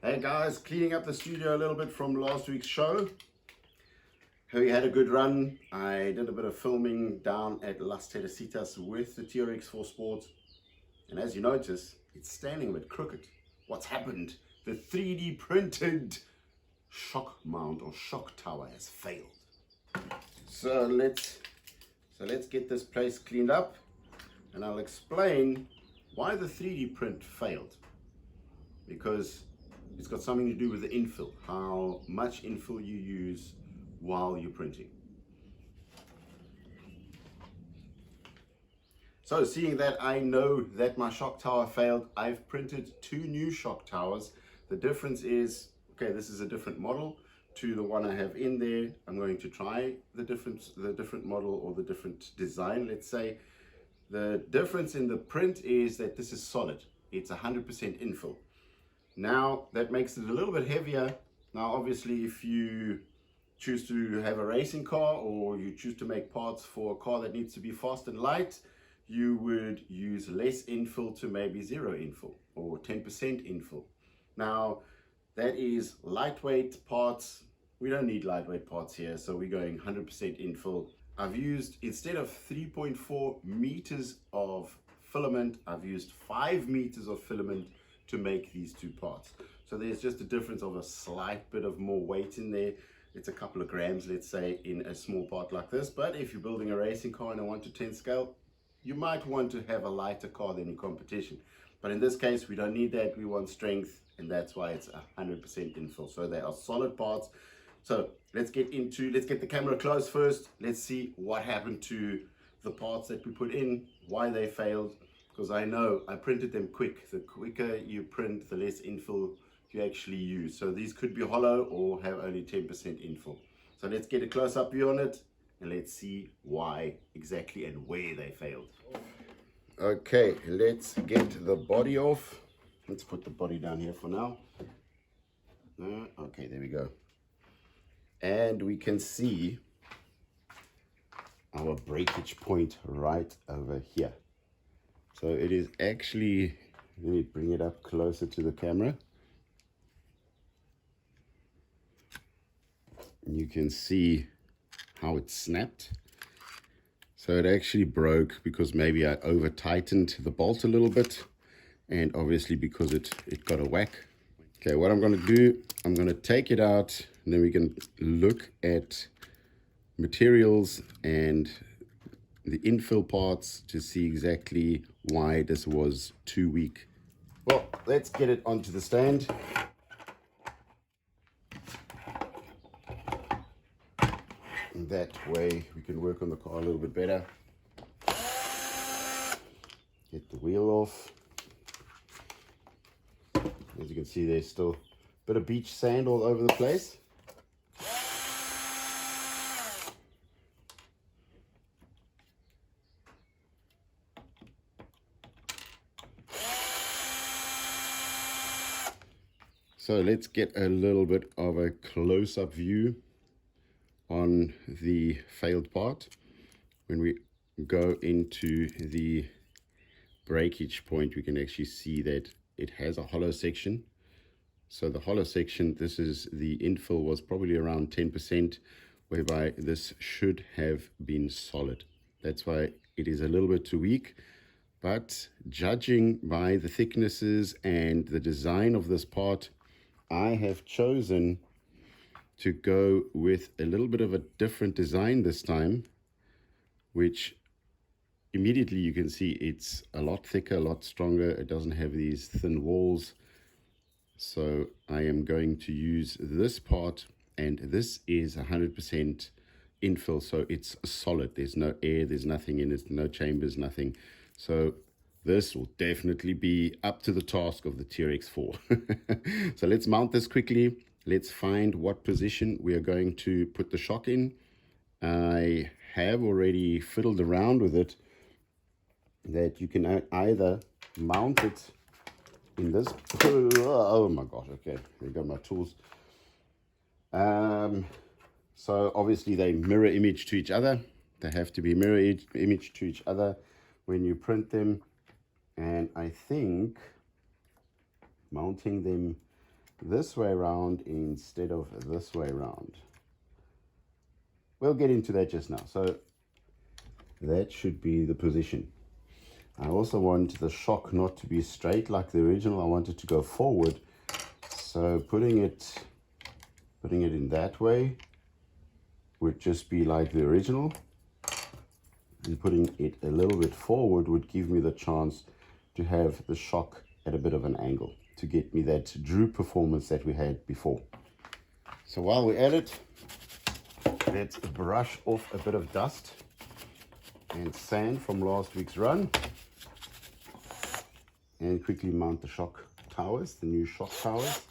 Hey guys, cleaning up the studio a little bit from last week's show. We had a good run. I did a bit of filming down at Las Teresitas with the TRX4 Sport. And as you notice, it's standing a bit crooked. What's happened? The 3D printed shock mount or shock tower has failed. So let's get this place cleaned up, and I'll explain why the 3D print failed. Because it's got something to do with the infill, how much infill you use while you're printing. So seeing that I know that my shock tower failed, I've printed 2 new shock towers. The difference is, okay, this is a different model to the one I have in there. I'm going to try the different model or the different design, let's say. The difference in the print is that this is solid. It's 100% infill. Now that makes it a little bit heavier. Now obviously if you choose to have a racing car or you choose to make parts for a car that needs to be fast and light, you would use less infill to maybe 0 infill or 10% infill. Now that is lightweight parts. We don't need lightweight parts here, so we're going 100% infill. I've used, instead of 3.4 meters of filament, I've used 5 meters of filament to make these 2 parts. So there's just a difference of a slight bit of more weight in there. It's a couple of grams, let's say, in a small part like this. But if you're building a racing car in a 1:10 scale, you might want to have a lighter car than in competition. But in this case, we don't need that. We want strength, and that's why it's 100% infill. So they are solid parts. So let's get the camera close first. Let's see what happened to the parts that we put in, why they failed. Because I know I printed them quick. The quicker you print, the less infill you actually use. So these could be hollow or have only 10% infill. So let's get a close-up view on it and let's see why exactly and where they failed. Okay, let's get the body off. Let's put the body down here for now. Okay, there we go. And we can see our breakage point right over here. So it is actually, let me bring it up closer to the camera. You can see how it snapped. So it actually broke because maybe I over tightened the bolt a little bit, and obviously because it got a whack. Okay, what I'm going to do, I'm going to take it out, and then we can look at materials and the infill parts to see exactly why this was too weak. Well, let's get it onto the stand. And that way we can work on the car a little bit better. Get the wheel off. As you can see, there's still a bit of beach sand all over the place. So let's get a little bit of a close-up view on the failed part. When we go into the breakage point, we can actually see that it has a hollow section. So the hollow section, this is the infill was probably around 10%, whereby this should have been solid. That's why it is a little bit too weak. But judging by the thicknesses and the design of this part, I have chosen to go with a little bit of a different design this time, which immediately you can see it's a lot thicker, a lot stronger. It doesn't have these thin walls. So I am going to use this part, and this is 100% infill, so it's solid. There's no air, there's nothing in it, no chambers, nothing. So this will definitely be up to the task of the TRX4. So let's mount this quickly. Let's find what position we are going to put the shock in. I have already fiddled around with it, that you can either mount it in this, oh my gosh, okay, there go my tools. So obviously they mirror image to each other. They have to be mirror image to each other when you print them. And I think mounting them this way around instead of this way around. We'll get into that just now. So that should be the position. I also want the shock not to be straight like the original. I want it to go forward. So putting it in that way would just be like the original. And putting it a little bit forward would give me the chance to have the shock at a bit of an angle to get me that droop performance that we had before. So while we're at it, let's brush off a bit of dust and sand from last week's run and quickly mount the shock towers, the new shock towers.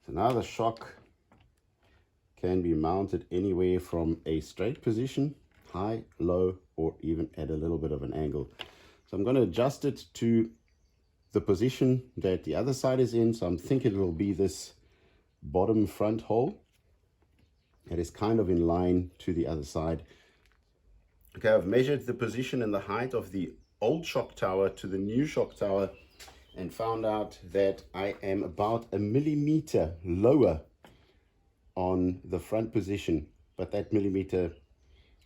So now the shock can be mounted anywhere from a straight position, high, low, or even at a little bit of an angle. So I'm going to adjust it to the position that the other side is in. So I'm thinking it will be this bottom front hole that is kind of in line to the other side. Okay, I've measured the position and the height of the old shock tower to the new shock tower and found out that I am about 1 millimeter lower on the front position, but that millimeter,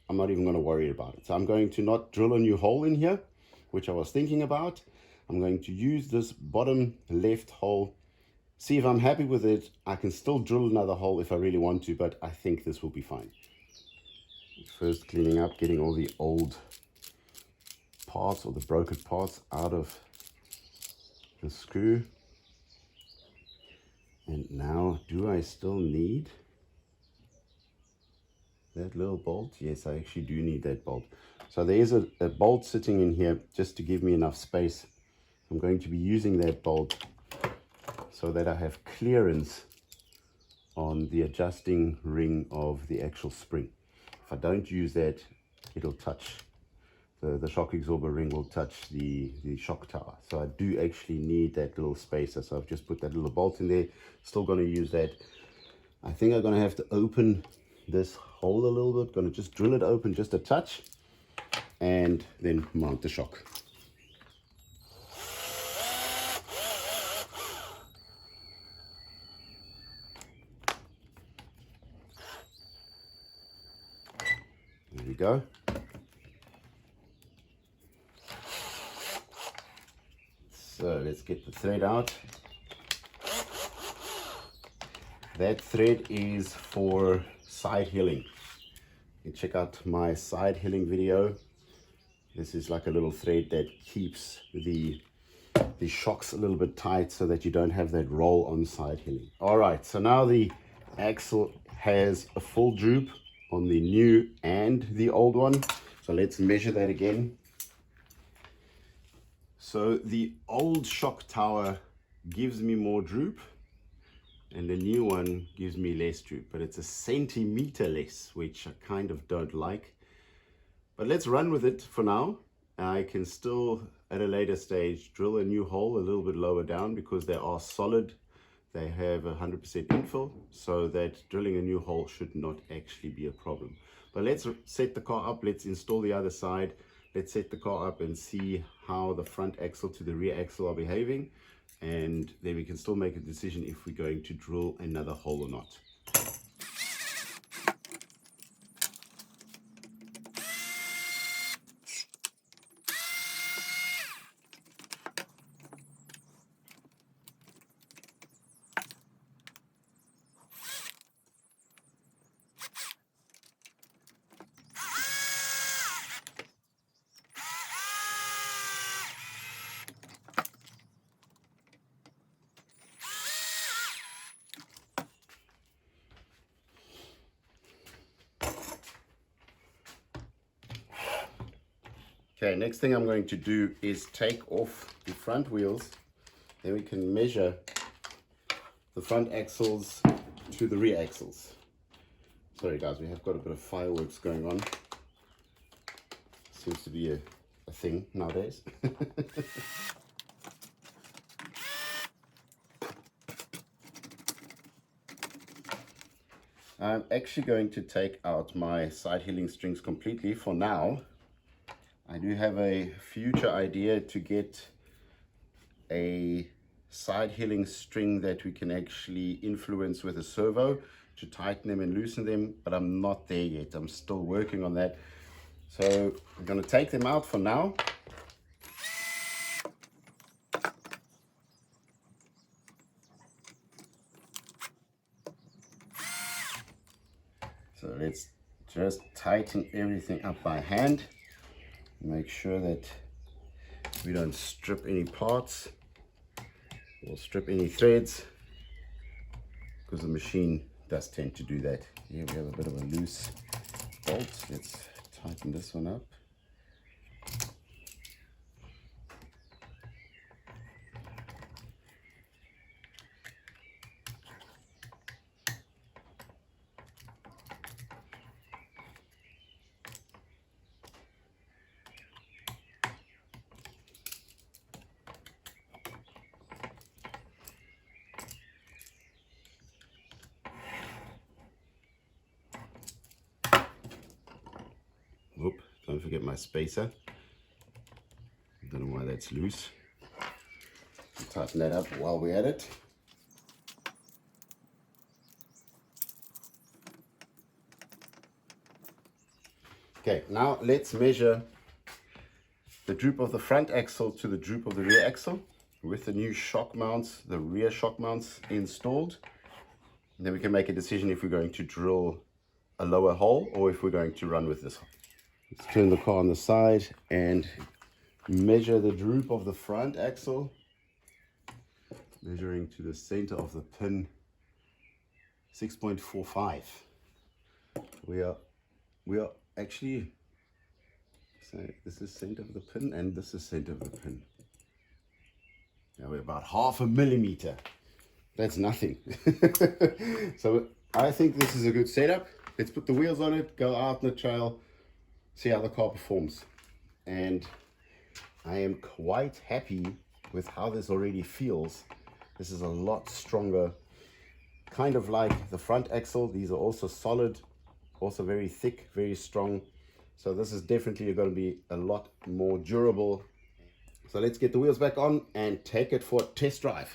I'm not even going to worry about it. So I'm going to not drill a new hole in here, which I was thinking about. I'm going to use this bottom left hole, see if I'm happy with it. I can still drill another hole if I really want to, but I think this will be fine. First cleaning up, getting all the old parts or the broken parts out of the screw. And now, do I still need that little bolt? Yes, I actually do need that bolt. So there is a bolt sitting in here just to give me enough space. I'm going to be using that bolt so that I have clearance on the adjusting ring of the actual spring. If I don't use that, it'll touch, the shock absorber ring will touch the shock tower. So I do actually need that little spacer. So I've just put that little bolt in there. Still going to use that. I think I'm going to have to open this hole a little bit. Going to just drill it open just a touch and then mount the shock. There we go. So let's get the thread out. That thread is for side hilling. You can check out my side hilling video. This is like a little thread that keeps the shocks a little bit tight so that you don't have that roll on side hilling. All right, so now the axle has a full droop on the new and the old one. So let's measure that again. So the old shock tower gives me more droop and the new one gives me less droop, but it's 1 centimeter less, which I kind of don't like. But let's run with it for now. I can still, at a later stage, drill a new hole a little bit lower down because they are solid. They have 100% infill, so that drilling a new hole should not actually be a problem. But let's set the car up. Let's install the other side. Let's set the car up and see how the front axle to the rear axle are behaving. And then we can still make a decision if we're going to drill another hole or not. Okay, next thing I'm going to do is take off the front wheels. Then we can measure the front axles to the rear axles. Sorry guys, we have got a bit of fireworks going on. Seems to be a thing nowadays. I'm actually going to take out my side heeling strings completely for now. I do have a future idea to get a side heeling string that we can actually influence with a servo to tighten them and loosen them, but I'm not there yet. I'm still working on that. So I'm going to take them out for now. So let's just tighten everything up by hand. Make sure that we don't strip any parts or strip any threads, because the machine does tend to do that. Here we have a bit of a loose bolt. Let's tighten this one up. Oop, don't forget my spacer. Don't know why that's loose. Tighten that up while we're at it. Okay, now let's measure the droop of the front axle to the droop of the rear axle with the new shock mounts, the rear shock mounts installed. And then we can make a decision if we're going to drill a lower hole or if we're going to run with this hole. Let's turn the car on the side and measure the droop of the front axle, measuring to the center of the pin, 6.45. We are actually, so this is center of the pin and this is center of the pin. Now we're about 0.5 millimeter. That's nothing. So I think this is a good setup. Let's put the wheels on it, go out on the trail, see how the car performs. And I am quite happy with how this already feels. This is a lot stronger, kind of like the front axle. These are also solid, also very thick, very strong. So this is definitely going to be a lot more durable. So let's get the wheels back on and take it for a test drive.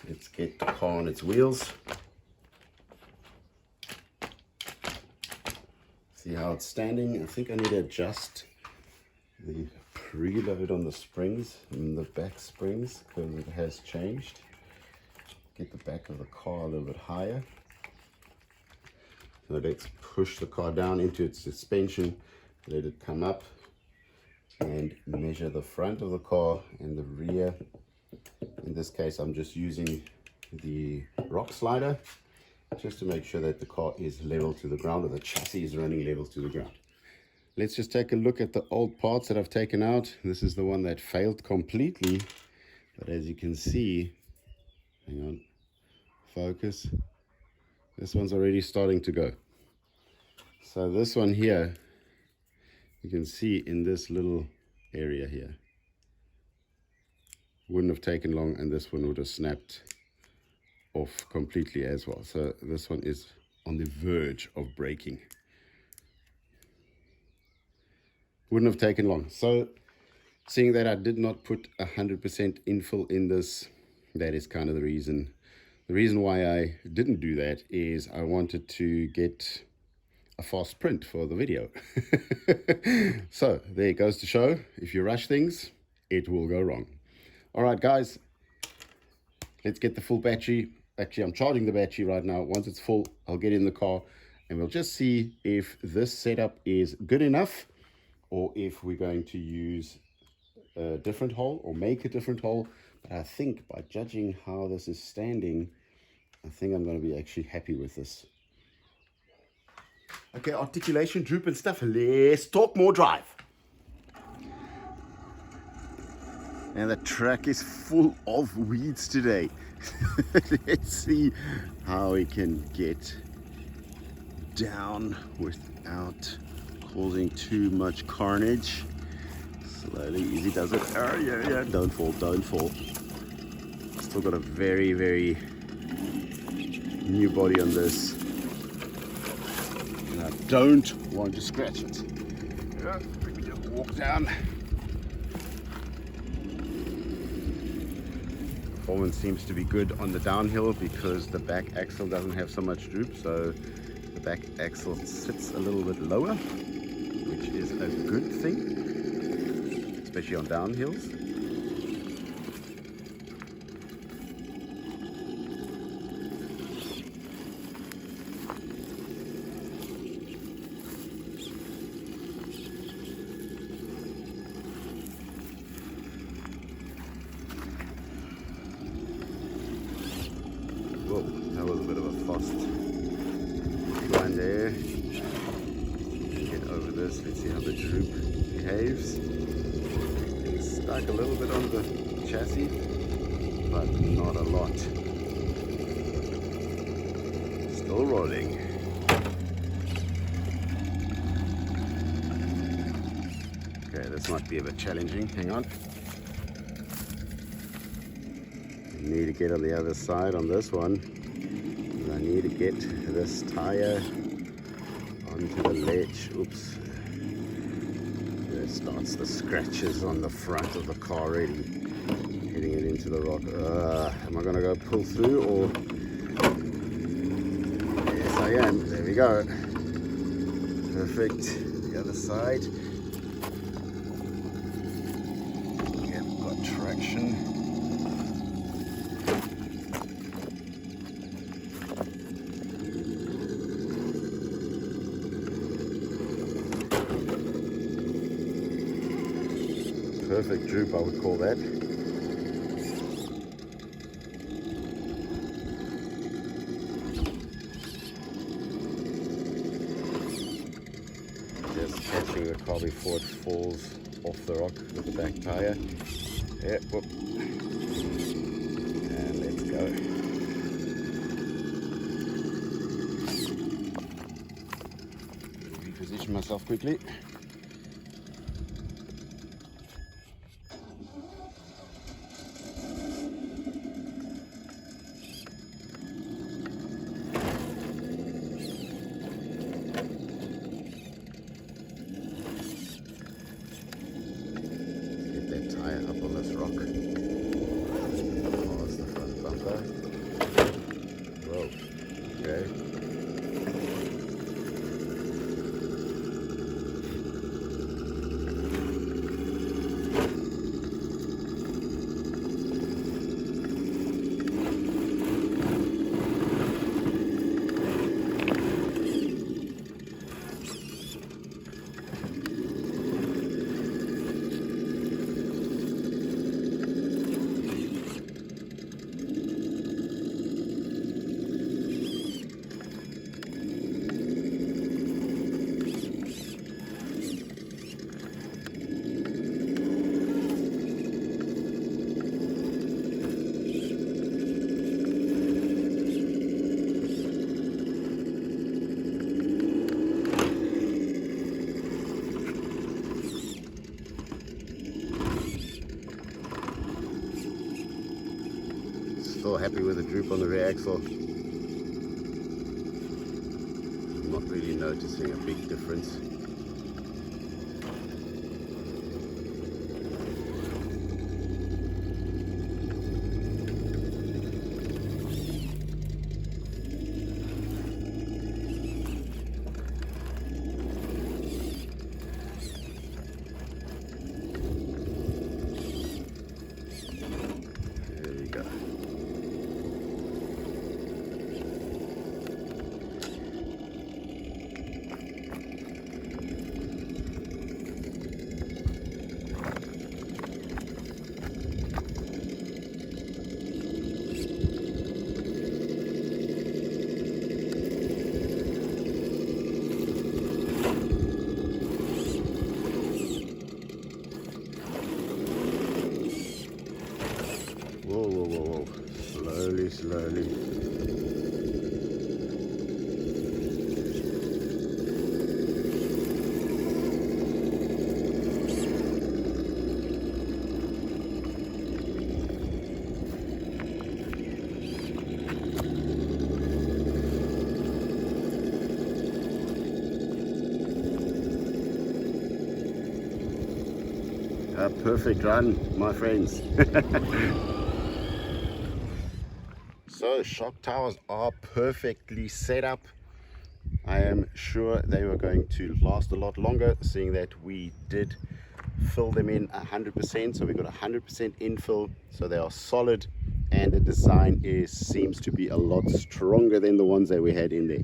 Let's get the car on its wheels. See how it's standing. I think I need to adjust the preload on the springs and the back springs because it has changed. Get the back of the car a little bit higher. So let's push the car down into its suspension, let it come up, and measure the front of the car and the rear. In this case, I'm just using the rock slider just to make sure that the car is level to the ground, or the chassis is running level to the ground. Let's just take a look at the old parts that I've taken out. This is the one that failed completely, but as you can see, hang on, focus, this one's already starting to go. So this one here, you can see in this little area here, wouldn't have taken long, and this one would have snapped off completely as well. So this one is on the verge of breaking. Wouldn't have taken long. So seeing that I did not put 100% infill in this, that is kind of the reason. The reason why I didn't do that is I wanted to get a fast print for the video. So there it goes to show, if you rush things, it will go wrong. All right, guys, let's get the full battery. Actually, I'm charging the battery right now. Once it's full, I'll get in the car and we'll just see if this setup is good enough or if we're going to use a different hole or make a different hole. But I think by judging how this is standing, I think I'm going to be actually happy with this. Okay, articulation, droop and stuff. Let's talk more drive. and the track is full of weeds today. Let's see how we can get down without causing too much carnage. Slowly, easy does it. Oh yeah, don't fall, don't fall. Still got a very, very new body on this. And I don't want to scratch it. Let me just walk down. Performance seems to be good on the downhill because the back axle doesn't have so much droop, so the back axle sits a little bit lower, which is a good thing, especially on downhills. Whoa, that was a bit of a fast line there. Get over this, let's see how the droop behaves. It's stuck a little bit on the chassis, but not a lot. Still rolling. Okay, this might be a bit challenging, hang on. Need to get on the other side on this one. I need to get this tire onto the ledge. Oops. There starts the scratches on the front of the car already. Hitting it into the rock. Am I going to go pull through or? Yes, I am. There we go. Perfect. The other side. Yep, got traction. Perfect droop, I would call that. Just catching the car before it falls off the rock with the back tire. Yeah, whoop. And let's go. Reposition myself quickly. Up on this rock. Past the front bumper. Whoa. Okay. Still happy with the droop on the rear axle. I'm not really noticing a big difference. There we go. A perfect run, my friends. So shock towers are perfectly set up. I am sure they were going to last a lot longer, seeing that we did fill them in 100%. So we got 100% infill, so they are solid, and the design seems to be a lot stronger than the ones that we had in there.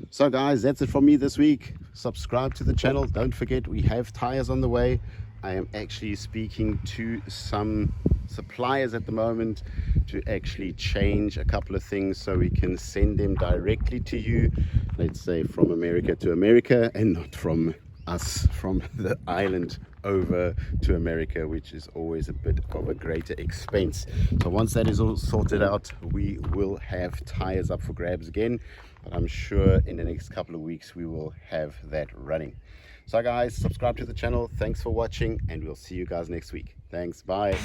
So guys, that's it from me this week. Subscribe to the channel. Don't forget, we have tires on the way. I am actually speaking to some suppliers at the moment to actually change a couple of things so we can send them directly to you, let's say from America to America, and not from us from the island over to America, which is always a bit of a greater expense. So once that is all sorted out, we will have tires up for grabs again, but I'm sure in the next couple of weeks we will have that running. So guys, subscribe to the channel. Thanks for watching, and we'll see you guys next week. Thanks, bye.